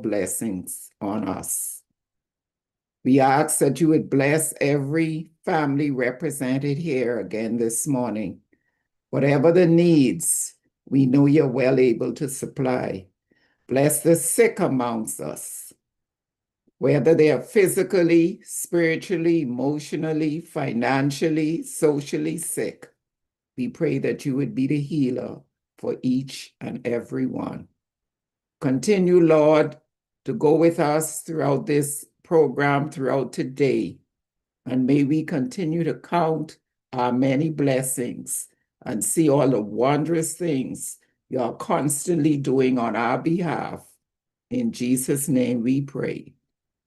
blessings on us. We ask that you would bless every family represented here again this morning. Whatever the needs, we know you're well able to supply. Bless the sick amongst us, whether they are physically, spiritually, emotionally, financially, socially sick. We pray that you would be the healer for each and every one. Continue, Lord, to go with us throughout this program, throughout today. And may we continue to count our many blessings and see all the wondrous things you are constantly doing on our behalf. In Jesus' name we pray.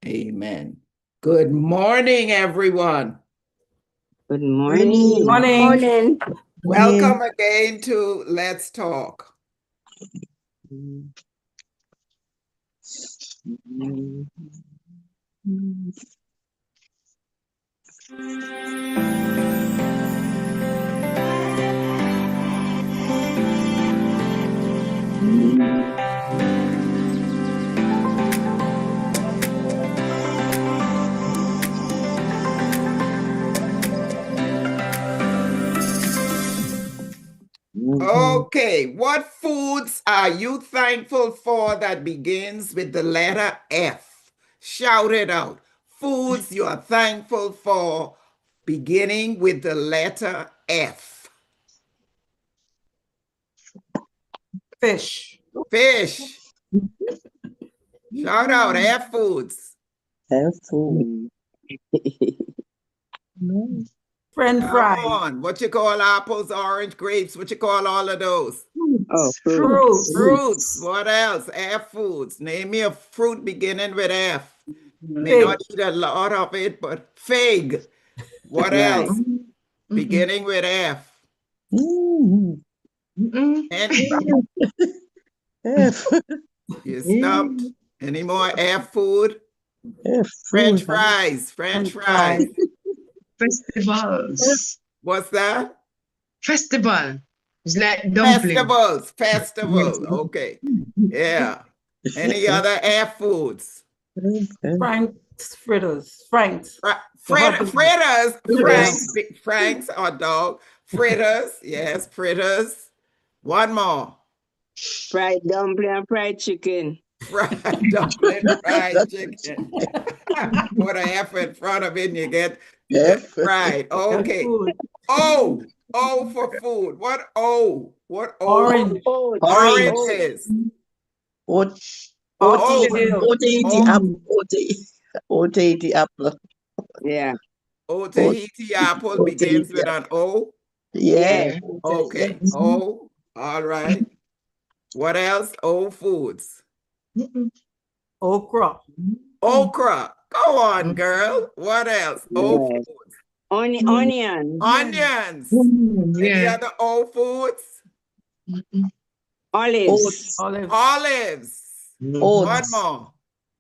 Amen. Good morning, everyone. Good morning. Good morning. Welcome again to Let's Talk. Okay, what foods are you thankful for that begins with the letter F? Shout it out. Foods you are thankful for beginning with the letter F. Fish. Fish. Shout out F foods. F food. French Come fries. on. What you call apples, orange, grapes? What you call all of those? Oh, Fruits. Fruits. What else? F foods. Name me a fruit beginning with F. May Fig. not eat a lot of it, but fig. What Right. else? Beginning with F. And F. you stumped. Any more F food? F. French fries. French fries. Festivals. What's that? Festival. It's like dumpling. Festivals. Okay. Yeah. Any other F foods? Frank's fritters. Frank's. Fritters. Frank's hot dog. Fritters. Yes, fritters. One more. Fried dumpling and fried chicken. Fried dumpling, fried chicken. Put an F in front of it and you get fried. Okay. O for food. What O? What O? Orange. Oranges. O-T-A-T apple. Yeah. O-Tahiti apple begins with an O? Yeah. Okay. O. All right. What else? O foods. Okra. Okra. Go on, girl. What else? O Yes. foods. Onion. Onions. Any other O foods? Olives. Olives. One more.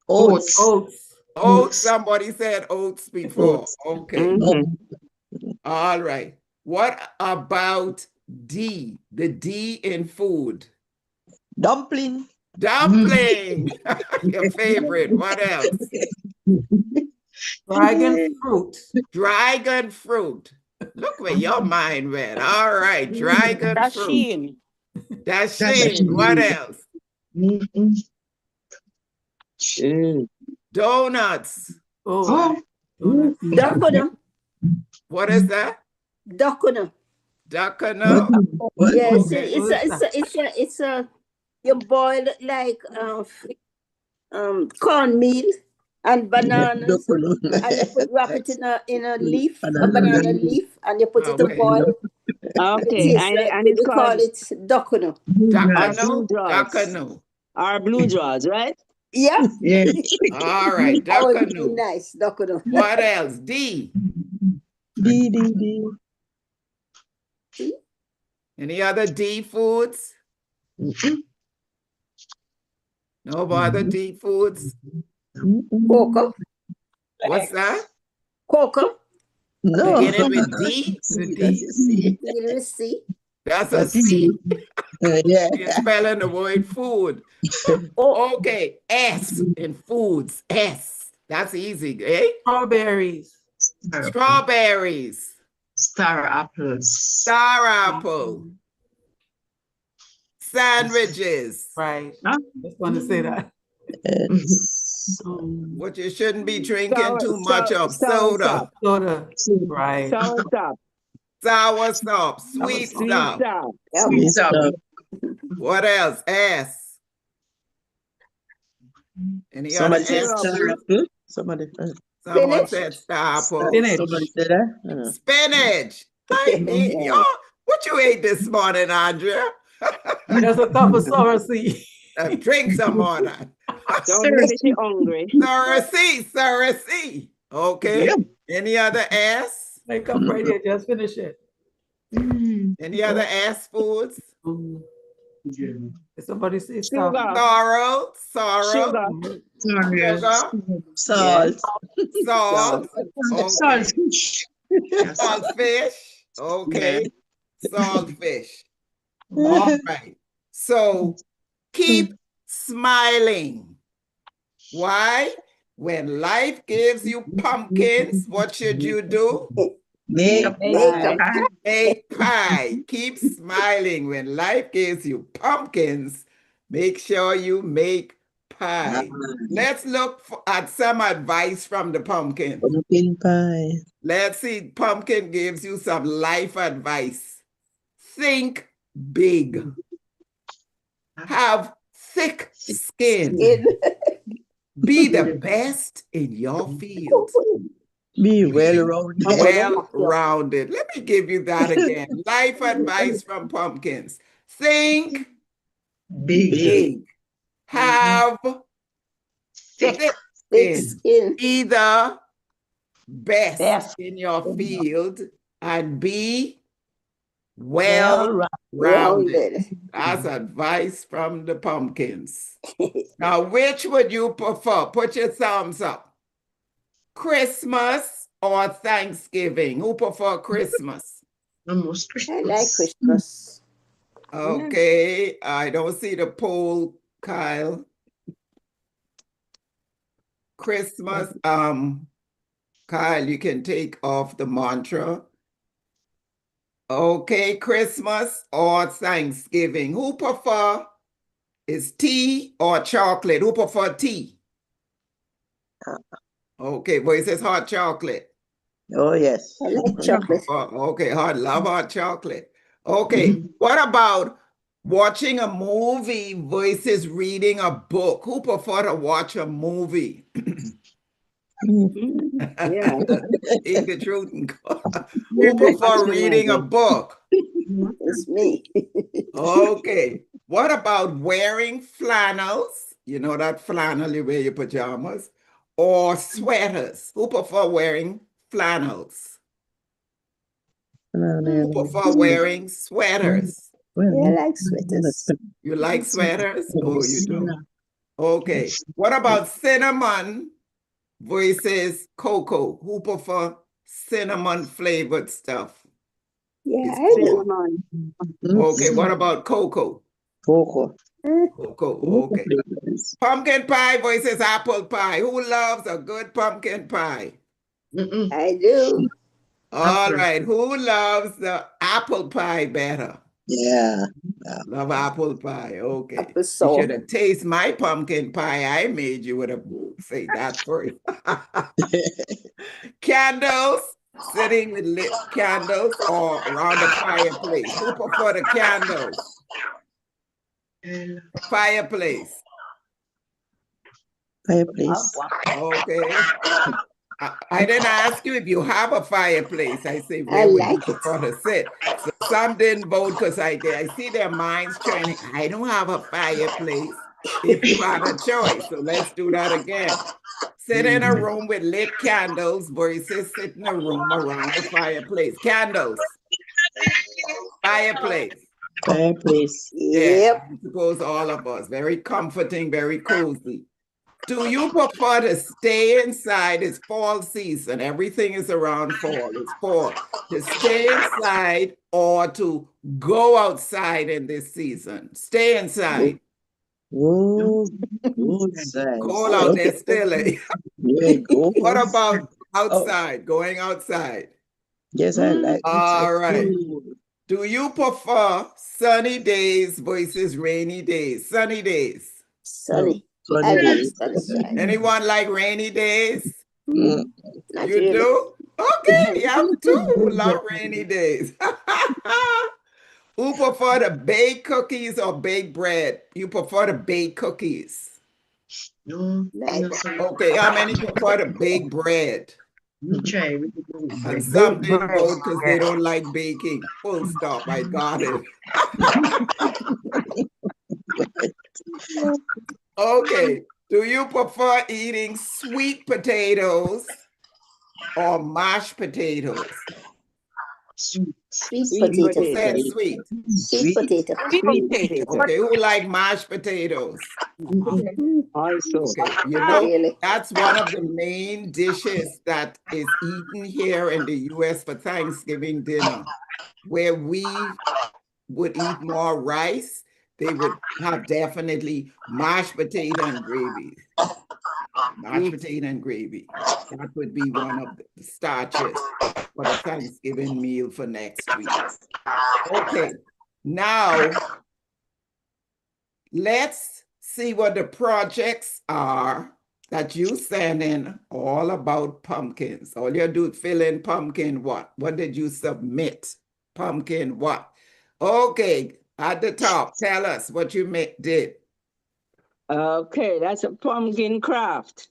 Oats. Somebody said oats before. Okay. All right. What about D? The D in food. Dumpling. Your favorite. What else? Dragon fruit. Dragon fruit. Look where your mind went. All right. Dragon fruit. Dasheen. What else? Donuts. Duckano. What is that? Duckano. Duckano. Yes, Okay. it's a you boil it like cornmeal and bananas, and you wrap it in a leaf, a banana leaf, and you put it to boil. Okay, and we call it duckano. Duckano. Our blue jaws, right? Yeah. All right, That would be duckano. nice, duckano. What else? D. D. Any other D foods? No other D foods? Cocoa. What's that? Cocoa. No. Beginning with D? Beginning with C. That's a That's C. yeah. You're spelling the word food. Oh, Okay, S in foods. S. That's easy, eh? Strawberries. Strawberries. Star apples. Star apple. Sandwiches. Right. Huh? Just want to say that. It's What you shouldn't be drinking too much of. Sour Soda. Soda. Right. Sour stop. Sour stuff. Sweet Sour Sweet stuff. stop. Sweet stuff. What else? S. Any other somebody said S? star apple. Somebody Someone Spinach. said star apple. Spinach. somebody said that. Spinach. I mean, Yeah. y'all, what you ate this morning, Andrea? There's a cup of sour seed. Drink some more. Now. Don't make me hungry. Surrocy. Okay. Yep. Any other S? My cup right here. Just finish it. Any other S foods? Did somebody say Sugar. stop? Sorrow. Sugar. Salt. Salt. Okay. Saltfish. Yes. Saltfish. Okay. Saltfish. All right. So keep smiling. Why? When life gives you pumpkins, what should you do? Make Make Make pie. Keep smiling. When life gives you pumpkins, make sure you make pie. Let's look at some advice from the pumpkin. pumpkin pie. Let's see. Pumpkin gives you some life advice. Think big. Have thick skin. Be the best in your field. Be well-rounded. Well-rounded. Let me give you that again. Life advice from pumpkins. Think Big. big. Have thick Thick skin. skin. Be the best Best. in your field and be well-rounded. Rounded. That's advice from the pumpkins. Now, which would you prefer? Put your thumbs up. Christmas or Thanksgiving? Who prefer Christmas? Almost I Christmas. like Christmas. Okay, I don't see the poll, Kyle. Christmas, Kyle, you can take off the mantra. Okay, Christmas or Thanksgiving? Who prefer is tea or chocolate? Who prefer tea? Okay, boy, it says hot chocolate. Oh, yes. I like chocolate. Okay, love hot chocolate. Okay, what about watching a movie versus reading a book? Who prefer to watch a movie? Yeah. Eat the truth and go. Who prefer reading a book? It's me. Okay. What about wearing flannels? You know that flannel, you wear your pajamas, or sweaters? Who prefer wearing flannels? Who prefer wearing sweaters? Yeah, I like sweaters. You like sweaters? Oh, you do. Okay. What about cinnamon versus cocoa? Who prefer cinnamon flavored stuff? Yeah, I do. Cinnamon. Okay. What about cocoa? Cocoa. Cocoa. Okay. Pumpkin pie versus apple pie. Who loves a good pumpkin pie? I do. All Apple. right. Who loves the apple pie better? Yeah. Love apple pie. Okay. Apple You sour. should have tasted my pumpkin pie I made. You would have said that first. Candles, sitting with lit candles or around the fireplace. Who prefer the candles? Fireplace. Fireplace. Okay. I didn't ask you if you have a fireplace. I say, I where would you like it. prefer to sit? So some didn't vote because I see their minds turning. I don't have a fireplace. If you had a choice, so let's do that again. Sit in a room with lit candles versus sit in a room around the fireplace. Candles. Fireplace. Fireplace. Yeah, Yep. I suppose all of us. Very comforting, very cozy. Do you prefer to stay inside? It's fall season. Everything is around fall. It's fall. To stay inside or to go outside in this season? Stay inside. Oh, good side. Cold out there Okay. still. Eh? Yeah, go. What about outside? Going outside? Yes, I like it. All right. Cool. Do you prefer sunny days versus rainy days? Sunny days. Sunny. Sunny I like days. sunshine. Anyone like rainy days? Mm. Not You really. do? Okay, yeah, too. Love rainy days. Who prefer to bake cookies or bake bread? You prefer to bake cookies. No, Neither. no, sorry. Okay, how many prefer to bake bread? We try. And some didn't vote because they don't like baking. Full stop. I got it. Okay. Do you prefer eating sweet potatoes or mashed potatoes? Sweet. Sweet Sweet potato. Who said potato. sweet? Sweet potato. Sweet potato. Okay, who like mashed potatoes? Also. Okay, you Not know, really. that's one of the main dishes that is eaten here in the US for Thanksgiving dinner, where we would eat more rice. They would have definitely mashed potato and gravy. Mashed potato and gravy. That would be one of the starches for the Thanksgiving meal for next week. Okay, now let's see what the projects are that you send in all about pumpkins. All you do is fill in pumpkin what? What did you submit? Pumpkin what? Okay, at the top, tell us what you did. Okay, that's a pumpkin craft.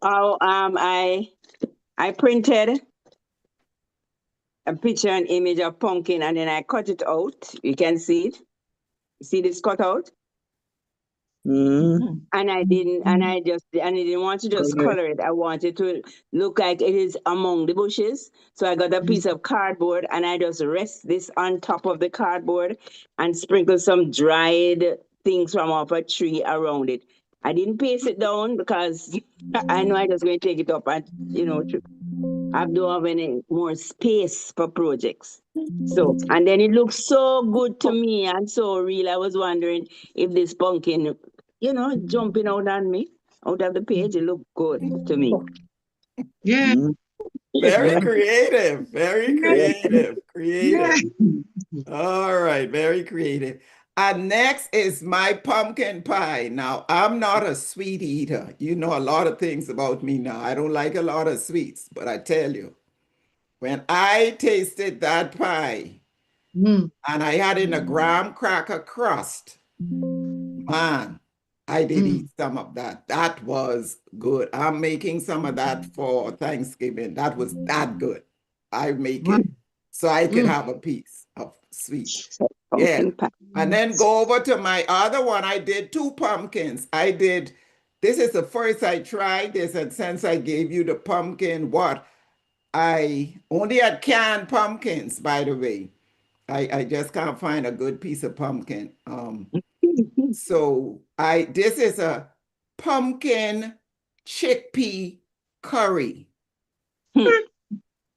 I printed a picture and image of pumpkin and then I cut it out. You can see it. See this cut out? Mm. And I didn't want to just color it. I wanted to look like it is among the bushes. So I got a piece of cardboard and I just rest this on top of the cardboard and sprinkle some dried things from off a tree around it. I didn't paste it down because I know I just going to take it up and, I don't have any more space for projects. So, and then it looks so good to me and so real. I was wondering if this pumpkin, jumping out on me, out of the page, it looked good to me. Yeah. Mm. Very creative, very creative, creative. All right, very creative. And next is my pumpkin pie. Now, I'm not a sweet eater. You know a lot of things about me now. I don't like a lot of sweets, but I tell you, when I tasted that pie Mm. and I had in a graham cracker crust, man, I did eat some of that. That was good. I'm making some of that for Thanksgiving. That was that good. I make it so I can have a piece of sweet. Yeah. Pumpkin pie. And then go over to my other one. I did 2 pumpkins. This is the first I tried this, and since I gave you the pumpkin, I only had canned pumpkins, by the way. I just can't find a good piece of pumpkin. So this is a pumpkin chickpea curry.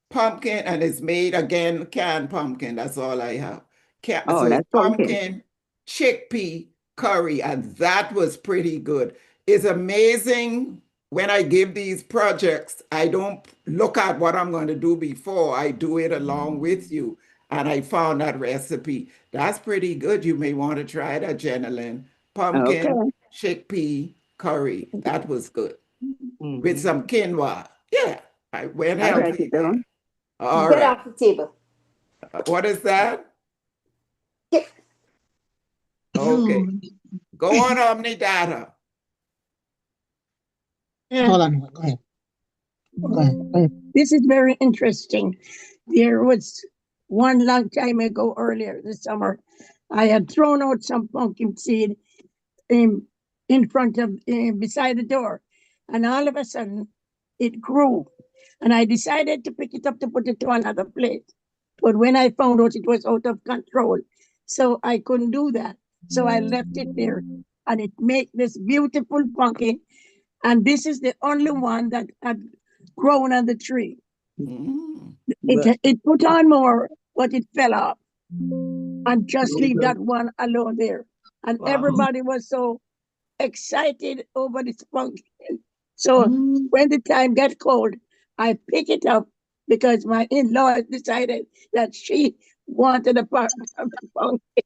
Pumpkin, and it's made again, canned pumpkin. That's all I have. So that's it's pumpkin chickpea curry, and that was pretty good. It's amazing when I give these projects, I don't look at what I'm going to do before. I do it along with you. And I found that recipe. That's pretty good. You may want to try that, Jenilyn. Pumpkin chickpea curry. That was good. With some quinoa. Yeah, I went I write healthy. it down. All Get right. off the table. What is that? Get. Okay. Go on, Omnidata. Hold on, go ahead. Go ahead. This is very interesting. There was one long time ago, earlier this summer, I had thrown out some pumpkin seed in front of, beside the door, and all of a sudden it grew. And I decided to pick it up to put it to another place. But when I found out it was out of control, so I couldn't do that. So I left it there. and it make this beautiful pumpkin. And this is the only one that had grown on the tree. Mm. It put on more, but it fell off. And just leave that one alone there. And Wow. everybody was so excited over this pumpkin. So when the time got cold, I pick it up because my in-law decided that she wanted a part of the pumpkin.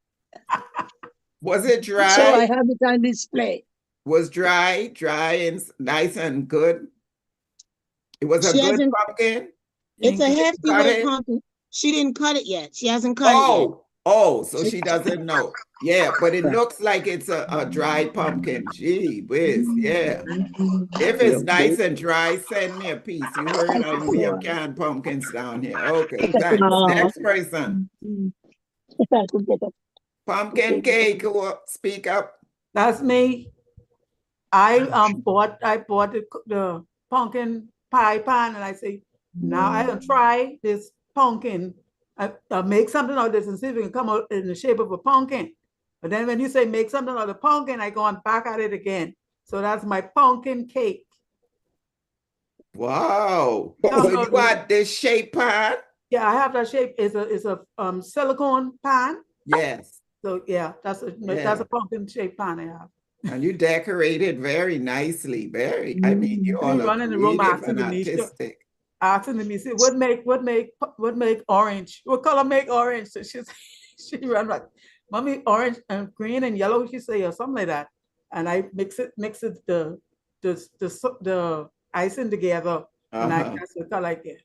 Was it So I dry? have it on display. Was dry and nice and good? It was a She good hasn't- pumpkin? It's a You hefty cut red it? pumpkin. She didn't cut it yet. She hasn't cut it yet. Oh, so she doesn't know. Yeah, but it looks like it's a dry pumpkin. Gee whiz, yeah. If it's nice and dry, send me a piece. You heard we have canned pumpkins down here. Okay, thanks. Next person. If I could get it. Pumpkin cake, speak up. That's me. I bought the pumpkin pie pan, and I say, now I will try this pumpkin. I'll make something out of this and see if it can come out in the shape of a pumpkin. But then when you say make something out of the pumpkin, I go on back at it again. So that's my pumpkin cake. Wow. No, So no, you got this shape pan? Yeah, I have that shape. It's a silicone pan. Yes. So yeah, that's a pumpkin shaped pan I have. And you decorated very nicely. I mean, you all are running the room creative asking and me, artistic. asking me, say, what make orange? What color make orange? So she ran like, mommy, orange and green and yellow, she say, or something like that. And I mix it the icing together, and I cast the color like that.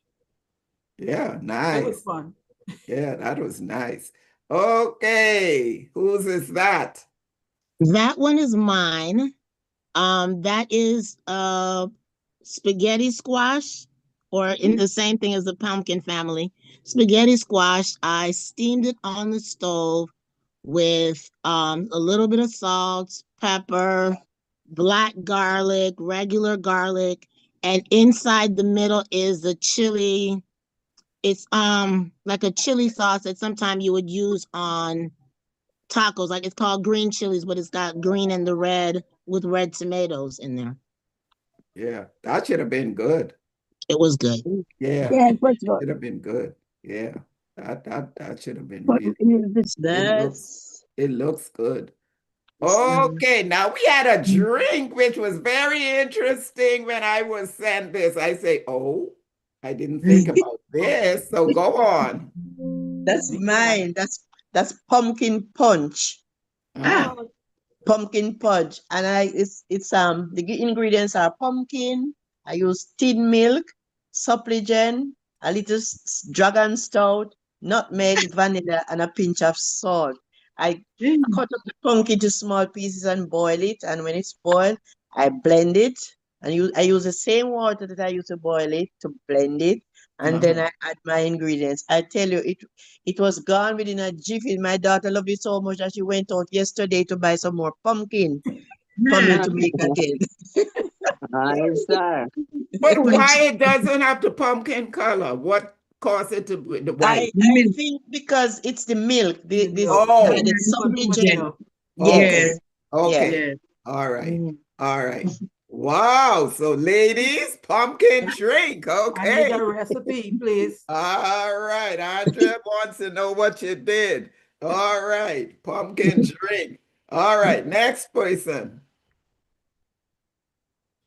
Yeah, It was nice. fun. Yeah, that was nice. Okay, whose is that? That one is mine. That is spaghetti squash, or in the same thing as the pumpkin family. Spaghetti squash. I steamed it on the stove with a little bit of salt, pepper, black garlic, regular garlic, and inside the middle is the chili. It's like a chili sauce that sometimes you would use on tacos. Like it's called green chilies, but it's got green and the red with red tomatoes in there. Yeah, that should have been good. It was good. Yeah, Yeah, it was good. should have been good. Yeah, that should have been But really. It looks good. Okay, now we had a drink which was very interesting when I was sent this. I say, oh, I didn't think about this. So go on. That's mine. That's pumpkin punch. Pumpkin punch. And it's the ingredients are pumpkin. I use tin milk, suppligent, a little dragon stout, nutmeg, vanilla, and a pinch of salt. I cut up the pumpkin to small pieces and boil it. And when it's boiled, I blend it. And I use the same water that I used to boil it to blend it. And then I add my ingredients. I tell you, it was gone within a jiffy. My daughter loved it so much that she went out yesterday to buy some more pumpkin for me to make again. But why it doesn't have the pumpkin color? What caused it to be the white? I think because it's the milk. The suppligent. Yes. Okay. Yes. All right. All right. Wow. So ladies, pumpkin drink. I Okay. need a recipe, please. All right. Andrea wants to know what you did. All right. Pumpkin drink. All right. Next person.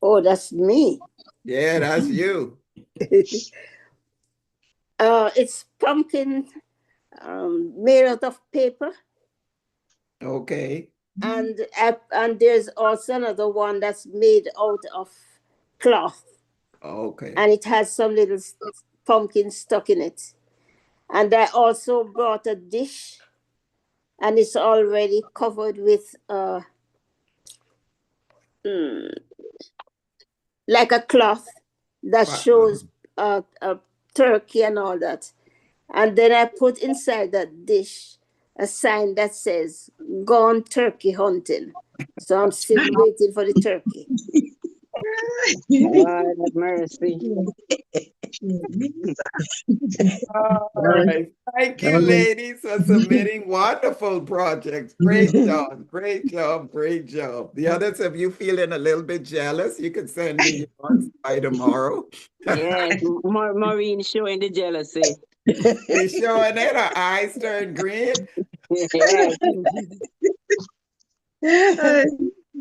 Oh, that's me. Yeah, that's you. It's pumpkin made out of paper. Okay. And there's also another one that's made out of cloth. Okay. And it has some little pumpkin stuck in it. And I also brought a dish, and it's already covered with like a cloth that shows a turkey and all that. And then I put inside that dish a sign that says, "Gone turkey hunting." So I'm still waiting for the turkey. God have mercy. All right. Thank you, ladies, for submitting wonderful projects. Great job, great job, great job. The others of you feeling a little bit jealous, you can send me yours by tomorrow. Yes, Maureen showing the jealousy. She's showing it, her eyes turn green. Yes.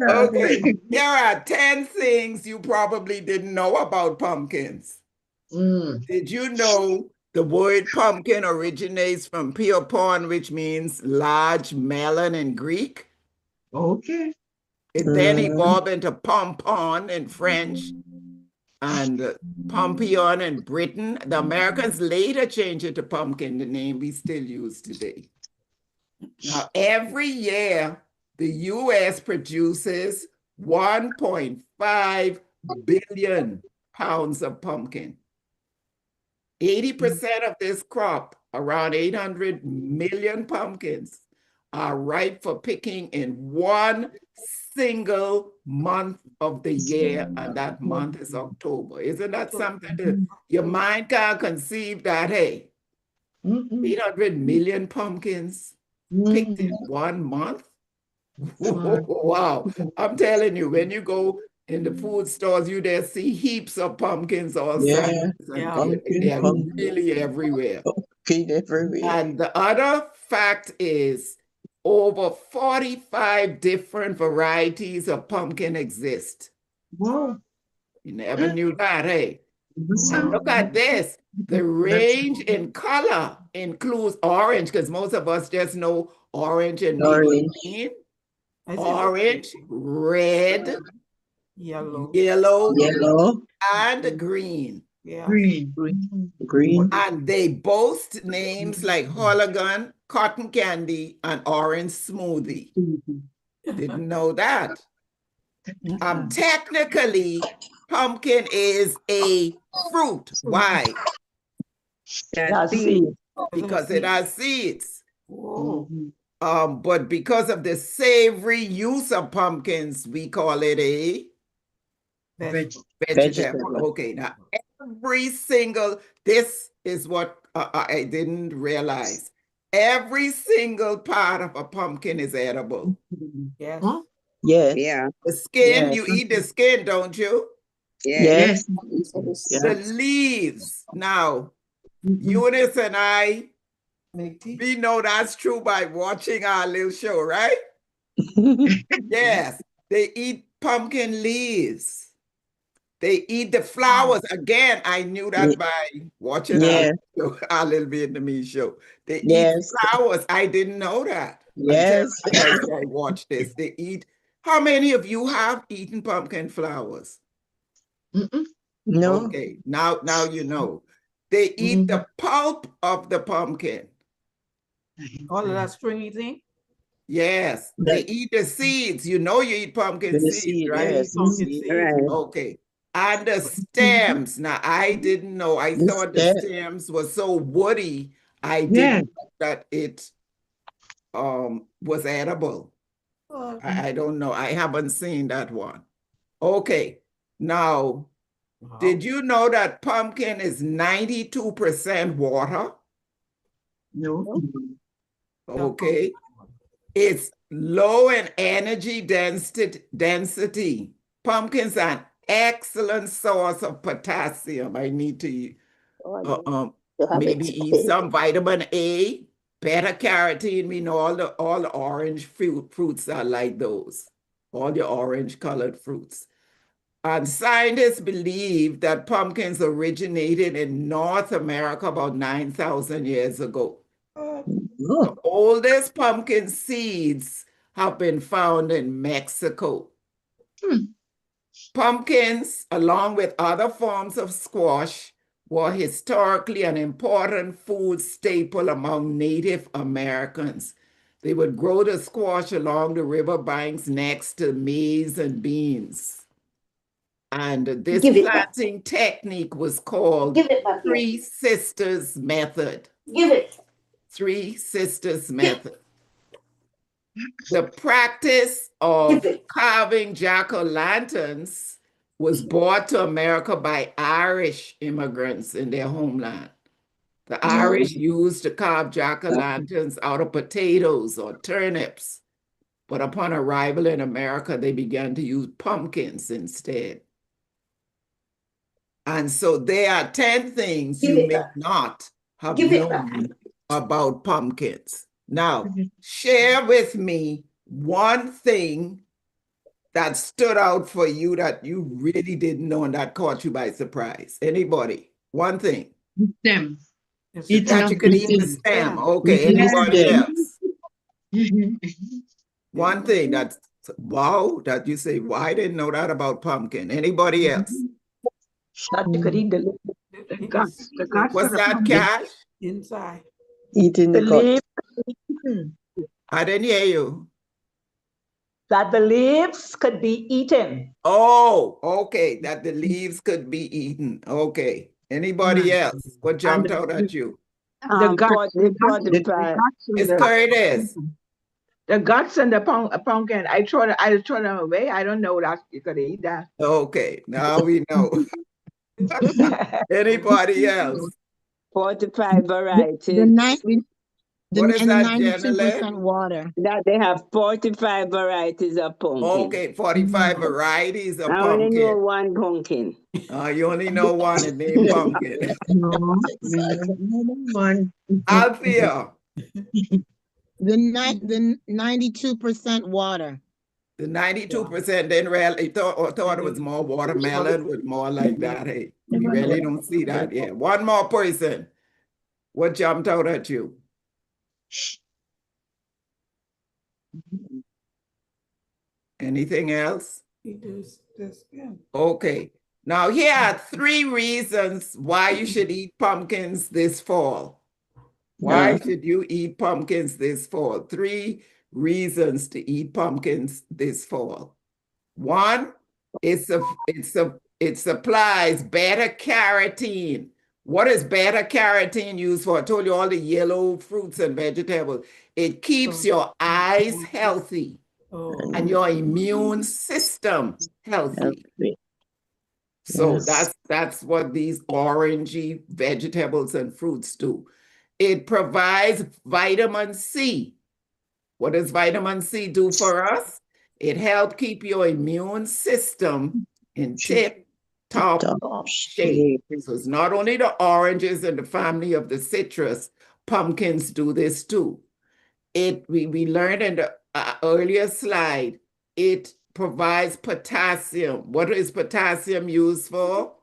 Okay, here are 10 things you probably didn't know about pumpkins. Did you know the word pumpkin originates from piopon, which means large melon in Greek? Okay. It then evolved into pompon in French and pompion in Britain. The Americans later changed it to pumpkin, the name we still use today. Now, every year, the U.S. produces 1.5 billion pounds of pumpkin. 80% of this crop, around 800 million pumpkins, are ripe for picking in one single month of the year, and that month is October. Isn't that something that your mind can't conceive that, hey, 800 million pumpkins picked in 1 month? Wow. I'm telling you, when you go in the food stores, you there see heaps of pumpkins all sizes. They're really everywhere. And the other fact is over 45 different varieties of pumpkin exist. Wow. You never knew that, hey? And look at this. The range in color includes orange, because most of us just know orange and maybe green. Orange, red, yellow, and green. Green. And they boast names like Hologun, cotton candy, and orange smoothie. Didn't know that. Technically, pumpkin is a fruit. Why? Because it has seeds. But because of the savory use of pumpkins, we call it a vegetable. Okay, now every single, this is what I didn't realize. Every single part of a pumpkin is edible. Yes. Huh? Yeah. The skin, Yes. you eat the skin, don't you? Yes. The leaves. Now, Eunice and I, we know that's true by watching our little show, right? Yes, they eat pumpkin leaves. They eat the flowers. Again, I knew that by watching our little Vietnamese show. They eat flowers. I didn't know that. Yes. Until I watched this. They eat. How many of you have eaten pumpkin flowers? No. Okay, now you know. They eat the pulp of the pumpkin. All of that stringy thing? Yes, they eat the seeds. You know you eat pumpkin seeds, right? Yes. Pumpkin seeds. Right. Okay. And the stems. Now, I didn't know. I thought the stems were so woody. I didn't know that it was edible. I don't know. I haven't seen that one. Okay. Now, did you know that pumpkin is 92% water? No. Okay. It's low in energy density. Pumpkins are an excellent source of potassium. I need to maybe eat some vitamin A, beta carotene. We know all the orange fruits are like those, all the orange colored fruits. And scientists believe that pumpkins originated in North America about 9,000 years ago. The oldest pumpkin seeds have been found in Mexico. Pumpkins, along with other forms of squash, were historically an important food staple among Native Americans. They would grow the squash along the river banks next to maize and beans. And this planting technique was called Three Sisters Method. Three Sisters Method. The practice of carving jack-o'-lanterns was brought to America by Irish immigrants in their homeland. The Irish used to carve jack-o'-lanterns out of potatoes or turnips, but upon arrival in America, they began to use pumpkins instead. And so there are 10 things you may not have known about pumpkins. Now, share with me one thing that stood out for you that you really didn't know and that caught you by surprise. Anybody? One thing. Them. It's That you could eat the stem. Okay, anybody else? One thing that's, wow, that you say, well, I didn't know that about pumpkin. Anybody else? That you could eat the guts. The guts What's of the that, pumpkin. Cash? inside. Eating The the gut. leaves, I didn't hear you. that the leaves could be eaten. Oh, okay, that the leaves could be eaten. Okay. Anybody else? What jumped out at you? The guts, the It's Curtis. The guts and the pumpkin, I throw them away. I don't know that you could eat that. Okay, now we know. Anybody else? 45 varieties. What is and that, 92% water. That they have 45 varieties of pumpkin. Okay, 45 varieties of I only know pumpkin. one pumpkin. You only know one, and named pumpkin. Althea, The 92% water. the 92% didn't really thought it was more watermelon with more like that. Hey, we really don't see that yet. One more person. What jumped out at you? Anything else? Eat the skin. Okay. Now here are 3 reasons why you should eat pumpkins this fall. Why should you eat pumpkins this fall? 3 reasons to eat pumpkins this fall. 1, it supplies beta carotene. What is beta carotene used for? I told you all the yellow fruits and vegetables. It keeps your eyes healthy and your immune system healthy. So that's what these orangey vegetables and fruits do. It provides vitamin C. What does vitamin C do for us? It helps keep your immune system in tip-top shape. So it's not only the oranges and the family of the citrus, pumpkins do this too. We learned in the earlier slide, it provides potassium. What is potassium used for?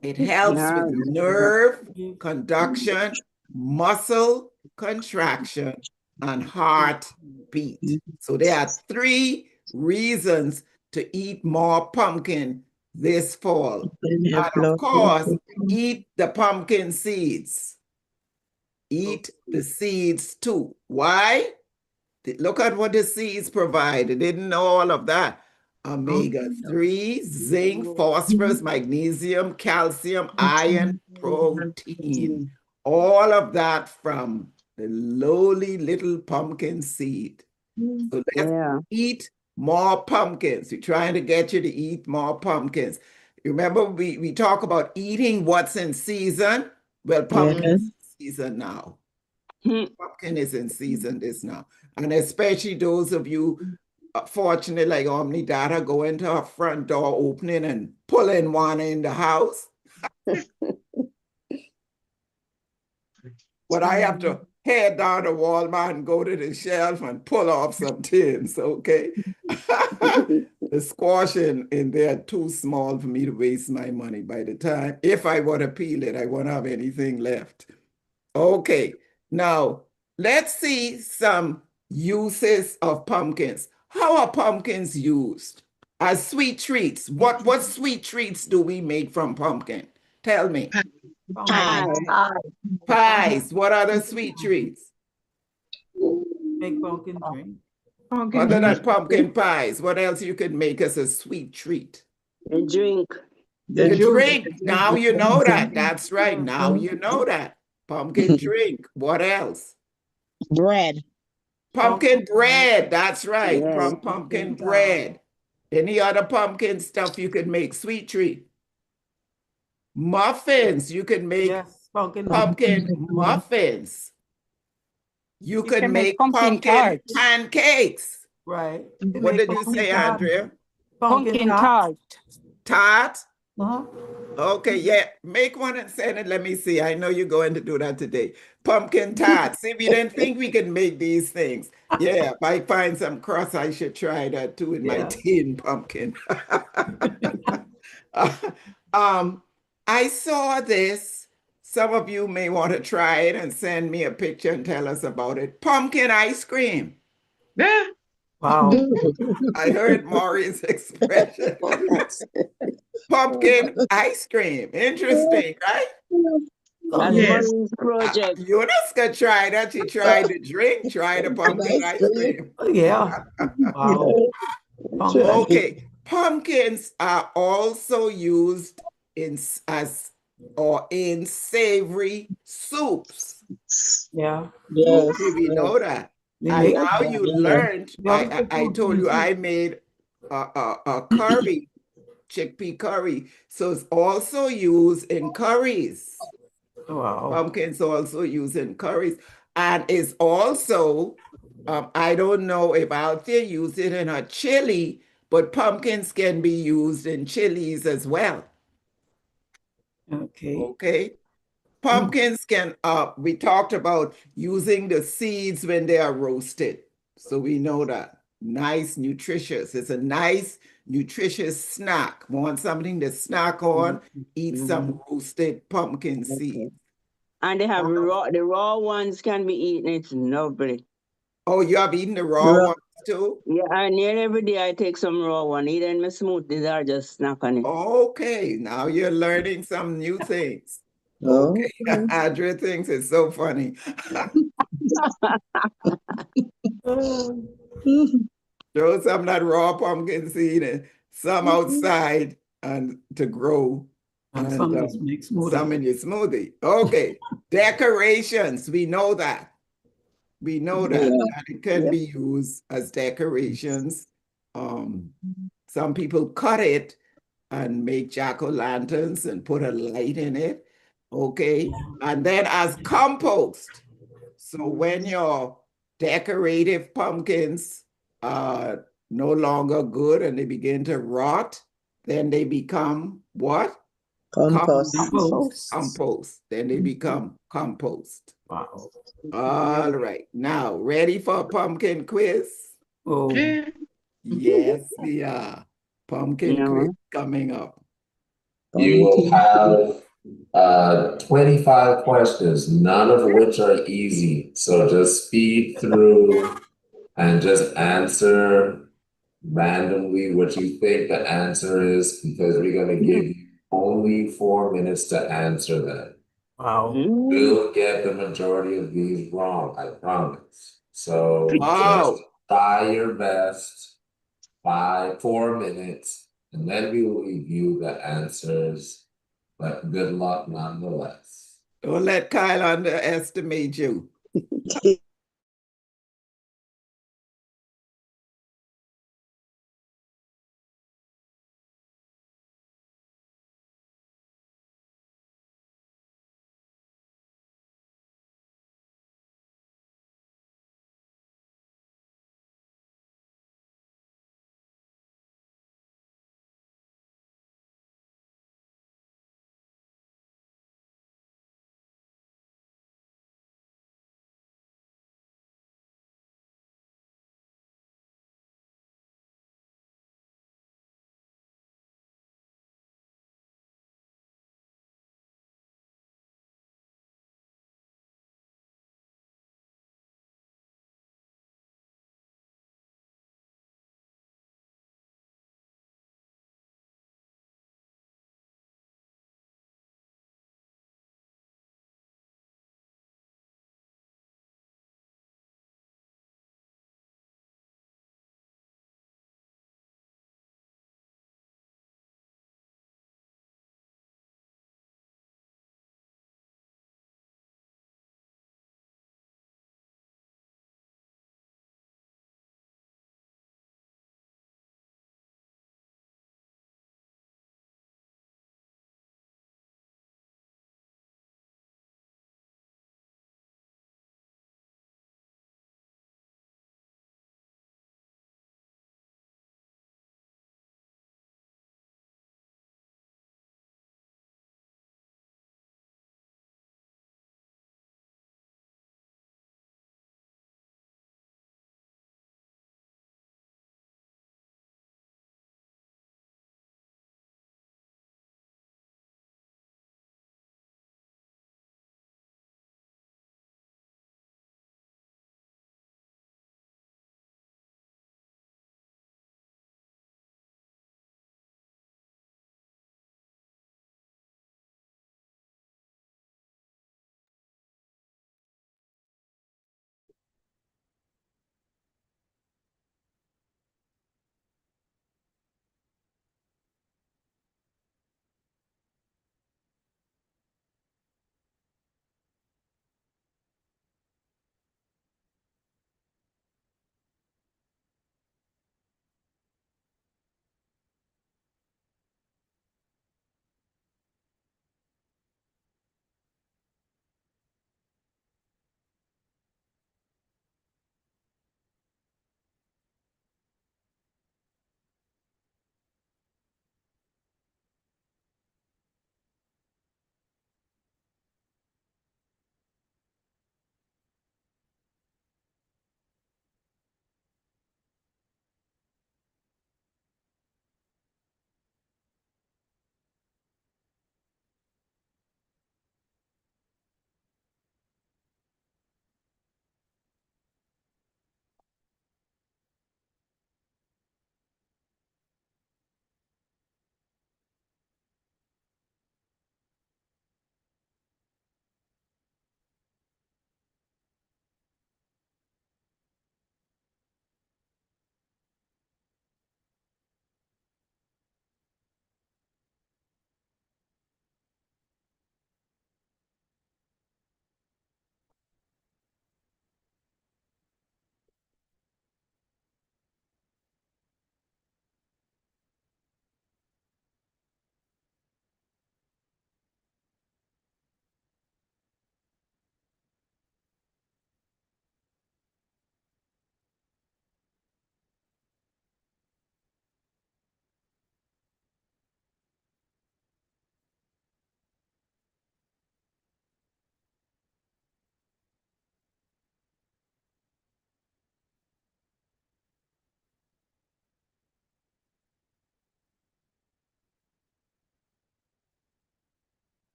It helps with nerve conduction, muscle contraction, and heartbeat. So there are 3 reasons to eat more pumpkin this fall. And of course, eat the pumpkin seeds. Eat the seeds too. Why? Look at what the seeds provide. I didn't know all of that. Omega-3, zinc, phosphorus, magnesium, calcium, iron, protein. All of that from the lowly little pumpkin seed. So let's eat more pumpkins. We're trying to get you to eat more pumpkins. Remember, we talk about eating what's in season. Well, pumpkin is in season now. Pumpkin is in season this now. And especially those of you fortunate like Omnidata go into her front door opening and pulling one in the house. But I have to head down to Walmart and go to the shelf and pull off some tins, okay? The squash in there too small for me to waste my money by the time. If I were to peel it, I won't have anything left. Okay, now let's see some uses of pumpkins. How are pumpkins used? As sweet treats. What sweet treats do we make from pumpkin? Tell me. Pies. What other sweet treats? Make pumpkin drink. Other than pumpkin pies, what else you could make as a sweet treat? A drink. The drink. Now you know that. That's right. Now you know that. Pumpkin drink. What else? Bread. Pumpkin bread. That's right. From pumpkin bread. Any other pumpkin stuff you could make? Sweet treat. Muffins. You can make Yes, pumpkin. pumpkin muffins. You You could can make make pumpkin pumpkin tart. pancakes. Right. You What make did you pumpkin say, tart. Andrea? Pumpkin Pumpkin tart. tart. Tart? Uh-huh. Okay, yeah. Make one and send it. Let me see. I know you're going to do that today. Pumpkin tart. See, we didn't think we could make these things. Yeah, if I find some crust, I should try that too in my Yeah. tin pumpkin. I saw this. Some of you may want to try it and send me a picture and tell us about it. Pumpkin ice cream. Yeah. Wow. I heard Maureen's expression. Pumpkin ice cream. Interesting, right? That's Yes. Maureen's project. Eunice could try that. She tried the drink, try the pumpkin ice cream. Yeah. Wow. Pumpkin ice cream. Okay, pumpkins are also used in in savory soups. Yeah. Yes, Okay, we yes. know that. They And make now you Yeah. learned. they also put I told pumpkin you in I soup. made a curry, chickpea curry. So it's also used in curries. Wow. Pumpkins also used in curries, and it's also I don't know if out there use it in a chili, but pumpkins can be used in chilies as well. Okay. Okay. Pumpkins can, we talked about using the seeds when they are roasted. So we know that. Nice, nutritious. It's a nice, nutritious snack. Want something to snack on? Eat some roasted pumpkin seeds. And they have the raw ones can be eaten. It's lovely. Oh, you have eaten the raw Raw. ones too? Yeah, and nearly every day I take some raw one. Either in my smoothies or just snack on it. Okay, now you're learning some new things. Oh, Okay, Andrea thinks it's so funny. Throw some of that raw pumpkin seed and some outside and to grow. And And some just make smoothie. some in your smoothie. Okay, decorations. We know that. We know that. Yeah. And it can Yep. be used as decorations. Some people cut it and make jack-o'-lanterns and put a light in it. Okay. And then as compost. So when your decorative pumpkins are no longer good and they begin to rot, then they become what? Compost. Compost. Then they become compost. Wow. All right. Now, ready for a pumpkin quiz? Oh. Yeah. Yes, we are. Pumpkin quiz coming up. You will have 25 questions, none of which are easy. So just speed through and just answer randomly what you think the answer is, because we're going to give you only 4 minutes to answer them. Wow. We'll get the majority of these wrong, I promise. So Wow. just try your best, 4 minutes, and then we will review the answers. But good luck nonetheless. Don't let Kyle underestimate you.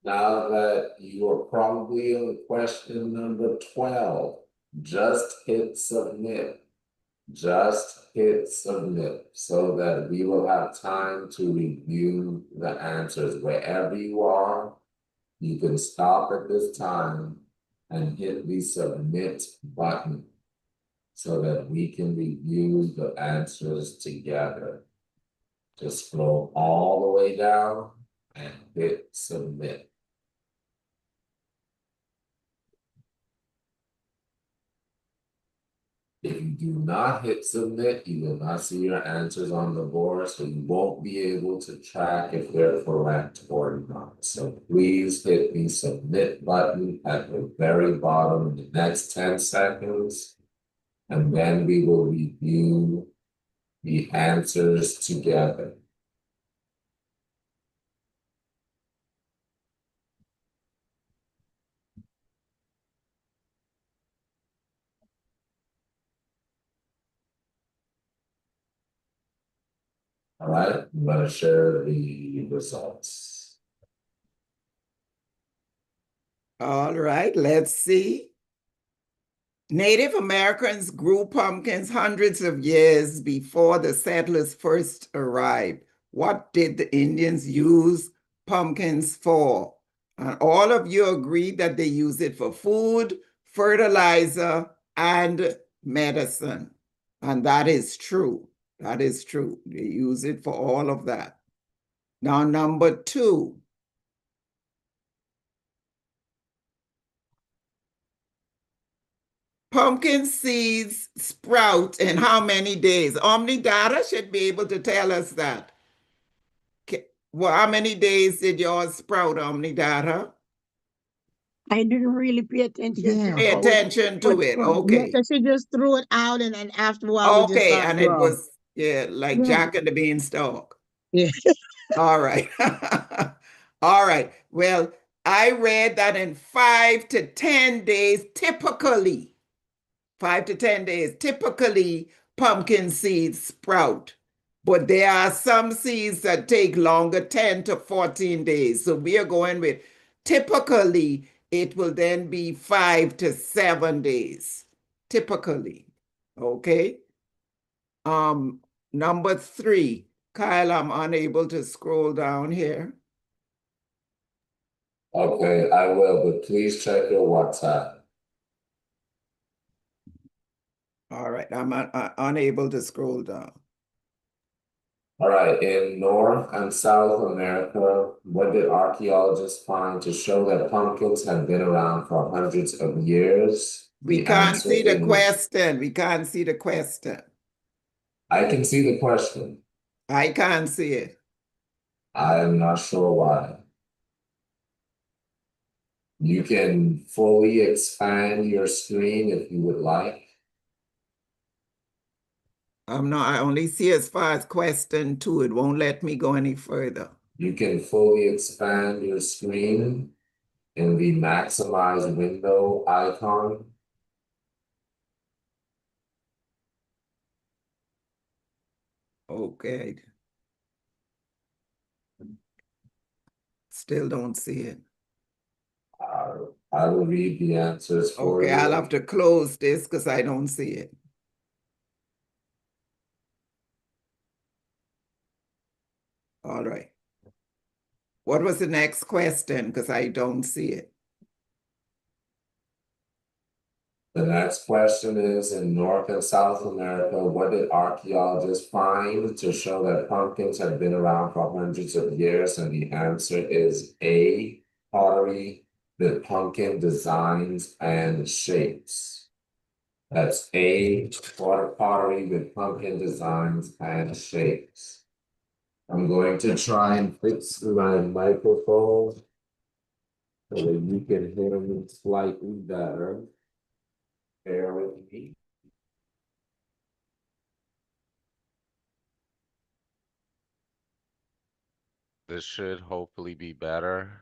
Now that you are probably on question number 12, just hit submit. Just hit submit so that we will have time to review the answers. Wherever you are, you can stop at this time and hit the submit button so that we can review the answers together. Just scroll all the way down and hit submit. If you do not hit submit, you will not see your answers on the board, so you won't be able to track if they're correct or not. So please hit the submit button at the very bottom in the next 10 seconds, and then we will review the answers together. All right, I'm going to share the results. All right, let's see. Native Americans grew pumpkins hundreds of years before the settlers first arrived. What did the Indians use pumpkins for? And all of you agreed that they use it for food, fertilizer, and medicine. And that is true. That is true. They use it for all of that. Now, number 2. Pumpkin seeds sprout in how many days? Omnidata should be able to tell us that. Well, how many days did yours sprout, Omnidata? I didn't really pay attention. Yeah. Pay attention to it. Yeah, Okay. so she just threw it out, and then after a while, we just Okay, saw it and it grow. was like Yeah. Jack and the Beanstalk. Yeah. All right. All right. Well, I read that in 5 to 10 days, typically, 5 to 10 days, typically pumpkin seeds sprout. But there are some seeds that take longer, 10 to 14 days. So we are going with typically, it will then be 5 to 7 days. Typically. Okay. Number 3. Kyle, I'm unable to scroll down here. Okay, I will, but please check your WhatsApp. All right, I'm unable to scroll down. All right, in North and South America, what did archaeologists find to show that pumpkins have been around for hundreds of years? We can't see the question. We can't see the question. I can see the question. I can't see it. I'm not sure why. You can fully expand your screen if you would like. I only see as far as question 2. It won't let me go any further. You can fully expand your screen in the maximize window icon. Okay. Still don't see it. I will read the answers for you. Okay, I'll have to close this because I don't see it. All right. What was the next question? Because I don't see it. The next question is, in North and South America, what did archaeologists find to show that pumpkins have been around for hundreds of years? And the answer is A, pottery with pumpkin designs and shapes. That's A, pottery with pumpkin designs and shapes. I'm going to try and fix my microphone so that you can hear me slightly better. Bear with me. This should hopefully be better.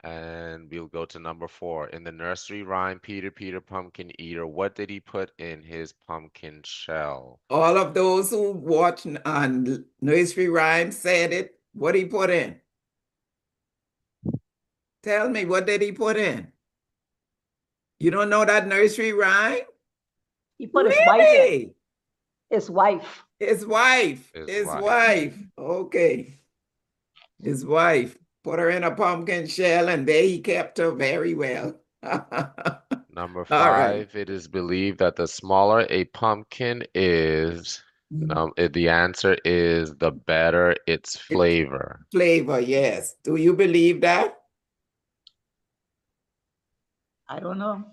And we'll go to number 4. In the nursery rhyme, Peter, Peter, Pumpkin Eater, what did he put in his pumpkin shell? All of those who watched on nursery rhyme said it. What did he put in? Tell me, what did he put in? You don't know that nursery rhyme? He put his wife in. Really? His wife. His wife. His wife. Okay. His wife. Put her in a pumpkin shell, and there he kept her very well. Number All right. 5, it is believed that the smaller a pumpkin is, the answer is the better its flavor. Flavor, yes. Do you believe that? I don't know.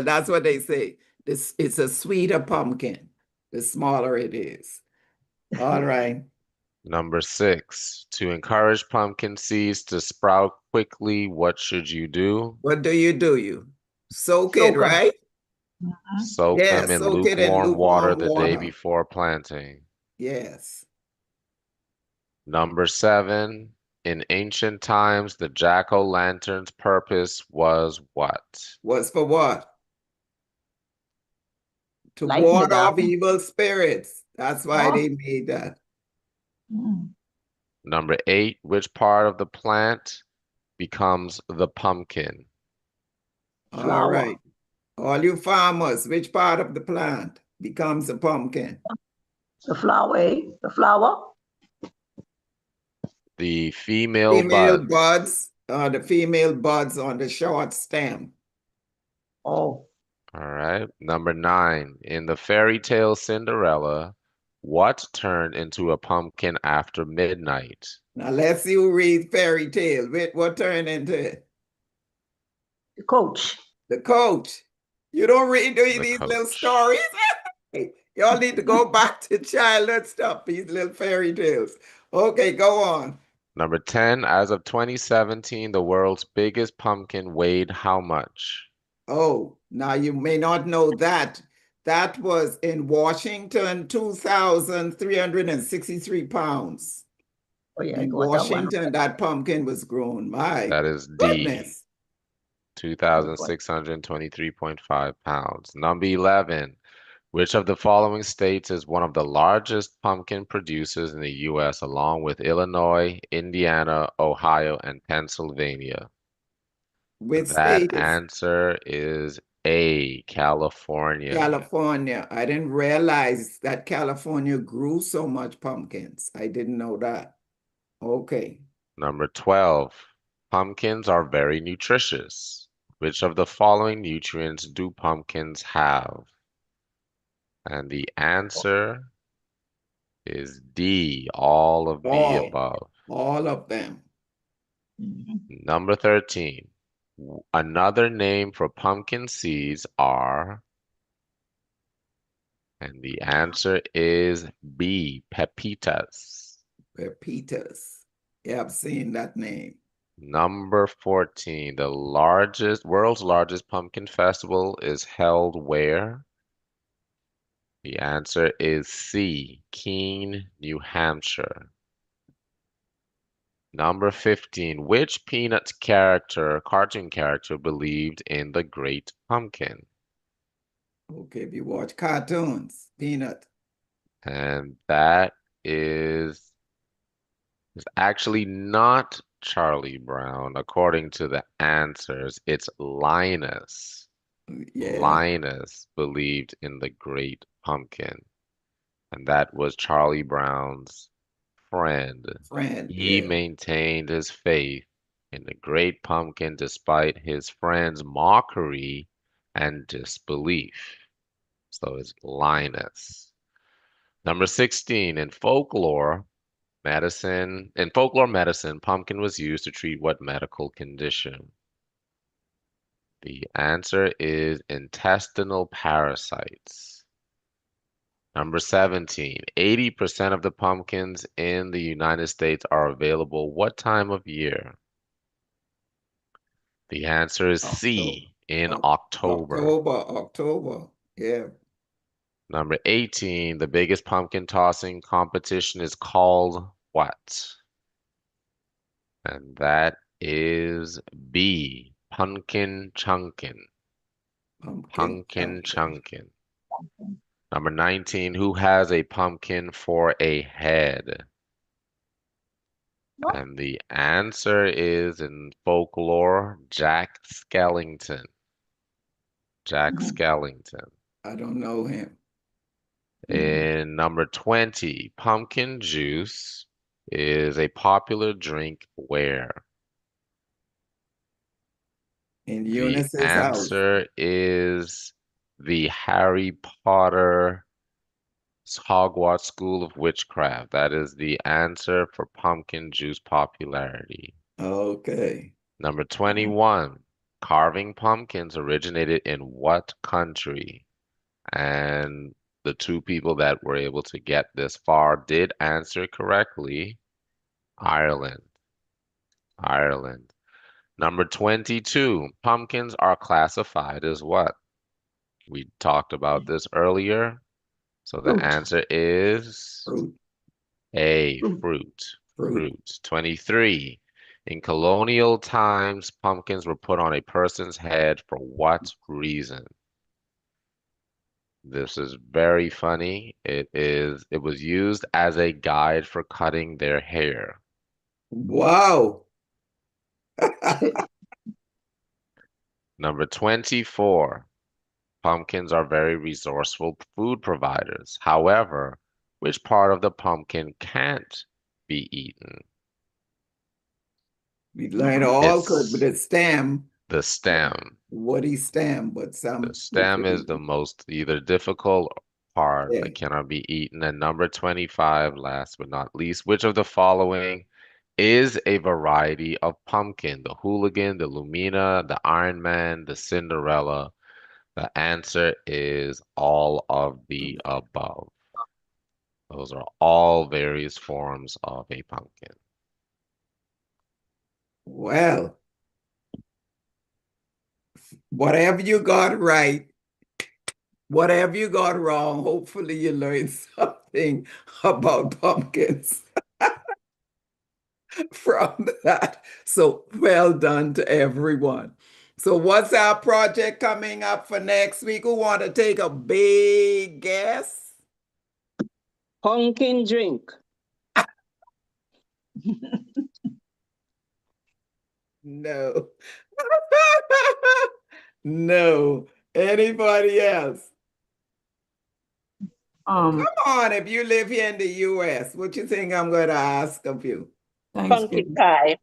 That's what they say. It's a sweeter pumpkin, the smaller it is. All right. Number 6, to encourage pumpkin seeds to sprout quickly, what should you do? What do? You soak it, 'em. right? Soak Yes, them in soak it in lukewarm water lukewarm the day water. before planting. Yes. Number 7, in ancient times, the jack-o'-lantern's purpose was what? Was for what? To Lighten the ward off dark. evil spirits. That's why they made that. Number 8, which part of the plant becomes the pumpkin? All Flower. right. All you farmers, which part of the plant becomes a pumpkin? The flower, eh? The flower. The female Female buds. buds, the female buds on the short stem. Oh. All right. Number 9, in the fairy tale Cinderella, what turned into a pumpkin after midnight? Now let's see who reads fairy tale. What turned into it? The coach. The coach. You don't read The these coach. little stories? Y'all need to go back to childhood stuff, these little fairy tales. Okay, go on. Number 10, as of 2017, the world's biggest pumpkin weighed how much? Oh, now you may not know that. That was in Washington, 2,363 pounds. Oh, yeah, I In got that one. Washington, that pumpkin was grown. My That is D, goodness. 2,623.5 pounds. Number 11, which of the following states is one of the largest pumpkin producers in the U.S., along with Illinois, Indiana, Ohio, and Pennsylvania? Which That state is answer is A, California. California? I didn't realize that California grew so much pumpkins. I didn't know that. Okay. Number 12, pumpkins are very nutritious. Which of the following nutrients do pumpkins have? And the answer is D, all of the above. All of them. Number 13, another name for pumpkin seeds are, and the answer is B, pepitas. Pepitas. Yeah, I've seen that name. Number 14, the world's largest pumpkin festival is held where? The answer is C, Keene, New Hampshire. Number 15, which Peanuts cartoon character believed in the Great Pumpkin? Okay, if you watch cartoons, Peanut. And that is actually not Charlie Brown. According to the answers, it's Linus. Yeah. Linus believed in the Great Pumpkin, and that was Charlie Brown's friend. He yeah. maintained his faith in the Great Pumpkin despite his friend's mockery and disbelief. So it's Linus. Number 16, in folklore medicine, pumpkin was used to treat what medical condition? The answer is intestinal parasites. Number 17, 80% of the pumpkins in the United States are available what time of year? The answer is C, in October. October, yeah. Number 18, the biggest pumpkin tossing competition is called what? And that is B, Punkin Chunkin. Punkin Chunkin. Number 19, who has a pumpkin for a head? And the answer is in folklore, Jack Skellington. Jack Skellington. I don't know him. In number 20, pumpkin juice is a popular drink where? In The Eunice's house. answer is the Harry Potter Hogwarts School of Witchcraft. That is the answer for pumpkin juice popularity. Okay. Number 21, carving pumpkins originated in what country? And the two people that were able to get this far did answer correctly. Ireland. Ireland. Number 22, pumpkins are classified as what? We talked about this earlier. So the Fruit. answer is Fruit. A, Fruit. fruit. Fruit. Fruit. 23, in colonial times, pumpkins were put on a person's head for what reason? This is very funny. It was used as a guide for cutting their hair. Wow. Number 24, pumpkins are very resourceful food providers. However, which part of the pumpkin can't be eaten? We learned all It's could, but the stem, the stem. woody stem, but some The stem is the most either difficult part Yeah. that cannot be eaten. And number 25, last but not least, which of the following is a variety of pumpkin? The Hooligan, the Lumina, the Iron Man, the Cinderella. The answer is all of the above. Those are all various forms of a pumpkin. Well, whatever you got right, whatever you got wrong, hopefully you learned something about pumpkins from that. So well done to everyone. So what's our project coming up for next week? Who want to take a big guess? Pumpkin drink. No. No. Anybody else? Come on, if you live here in the US, what you think I'm going to ask of you? Thanksgiving. Pumpkin pie.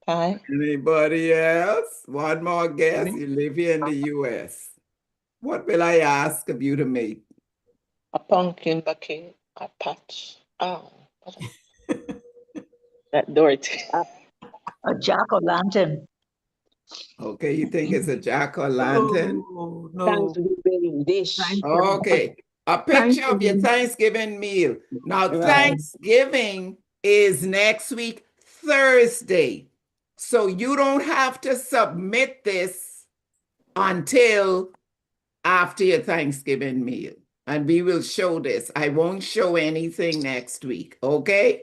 Pie. Anybody else? One more guess. You live here in the US. What will I ask of you to make? A pumpkin bucket. A patch. Oh. That Dorothy. A jack-o'-lantern. Okay, you think it's a jack-o'-lantern? Oh, no. Thanksgiving dish. Okay, a picture of your Thanksgiving meal. Now, Right. Thanksgiving is next week, Thursday. So you don't have to submit this until after your Thanksgiving meal. And we will show this. I won't show anything next week, okay?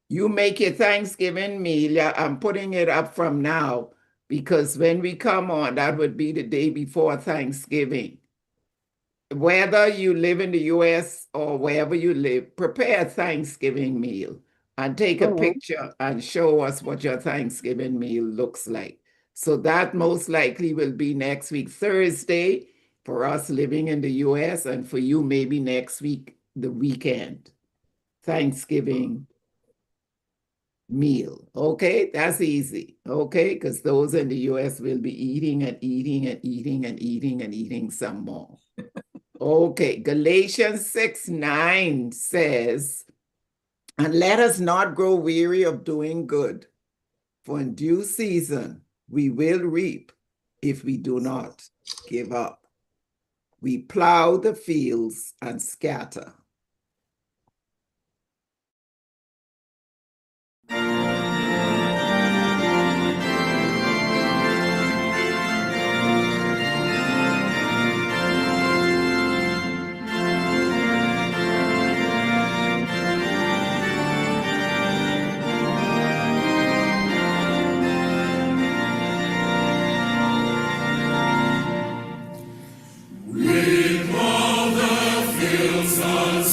You make your Thanksgiving meal. Yeah, I'm putting it up from now because when we come on, that would be the day before Thanksgiving. Whether you live in the US or wherever you live, prepare a Thanksgiving meal and take a picture and show us what your Thanksgiving meal looks like. So that most likely will be next week, Thursday, for us living in the US, and for you, maybe next week, the weekend, Thanksgiving meal. Okay, that's easy. Okay, because those in the US will be eating and eating and eating and eating and eating some more. Okay, Galatians 6:9 says, and let us not grow weary of doing good, for in due season we will reap if we do not give up. We plow the fields and scatter. We plow the fields and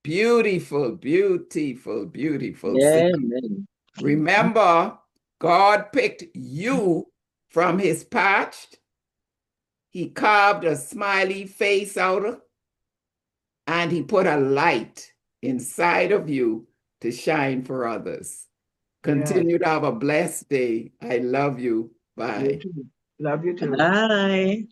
Beautiful, beautiful, beautiful. Yeah, singing. man. Remember, God picked you from his patch. He carved a smiley face out of, and he put a light inside of you to shine for others. Continue to have a blessed day. I love you. Bye. Love you too. Bye.